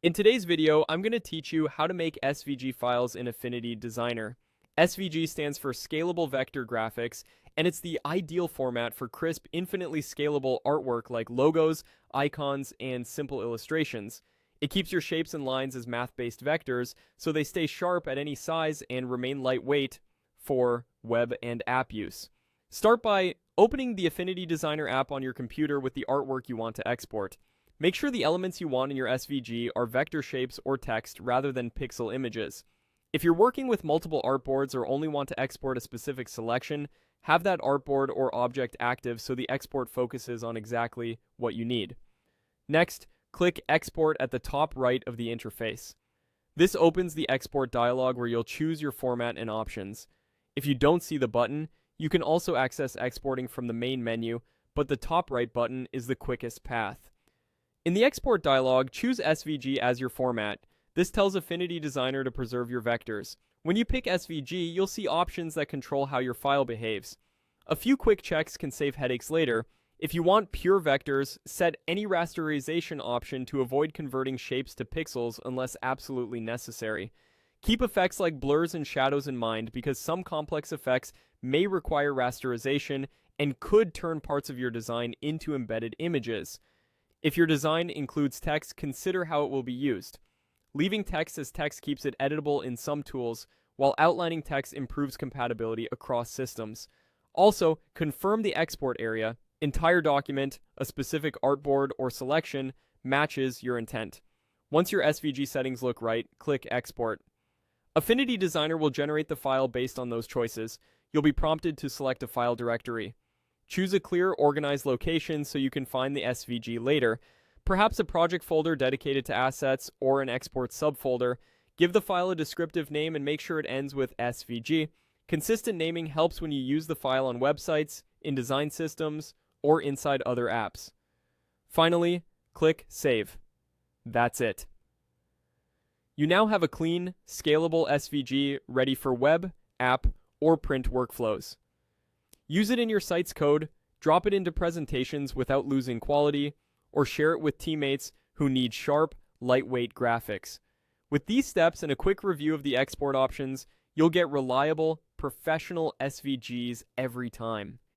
In today's video, I'm going to teach you how to make SVG files in Affinity Designer. SVG stands for Scalable Vector Graphics, and it's the ideal format for crisp, infinitely scalable artwork like logos, icons, and simple illustrations. It keeps your shapes and lines as math-based vectors, so they stay sharp at any size and remain lightweight for web and app use. Start by opening the Affinity Designer app on your computer with the artwork you want to export. Make sure the elements you want in your SVG are vector shapes or text rather than pixel images. If you're working with multiple artboards or only want to export a specific selection, have that artboard or object active so the export focuses on exactly what you need. Next, click Export at the top right of the interface. This opens the export dialog where you'll choose your format and options. If you don't see the button, you can also access exporting from the main menu, but the top right button is the quickest path. In the export dialog, choose SVG as your format. This tells Affinity Designer to preserve your vectors. When you pick SVG, you'll see options that control how your file behaves. A few quick checks can save headaches later. If you want pure vectors, set any rasterization option to avoid converting shapes to pixels unless absolutely necessary. Keep effects like blurs and shadows in mind because some complex effects may require rasterization and could turn parts of your design into embedded images. If your design includes text, consider how it will be used. Leaving text as text keeps it editable in some tools, while outlining text improves compatibility across systems. Also, confirm the export area, entire document, a specific artboard, or selection matches your intent. Once your SVG settings look right, click Export. Affinity Designer will generate the file based on those choices. You'll be prompted to select a file directory. Choose a clear, organized location so you can find the SVG later, perhaps a project folder dedicated to assets or an export subfolder. Give the file a descriptive name and make sure it ends with SVG. Consistent naming helps when you use the file on websites, in design systems, or inside other apps. Finally, click Save. That's it. You now have a clean, scalable SVG ready for web, app, or print workflows. Use it in your site's code, drop it into presentations without losing quality, or share it with teammates who need sharp, lightweight graphics. With these steps and a quick review of the export options, you'll get reliable, professional SVGs every time.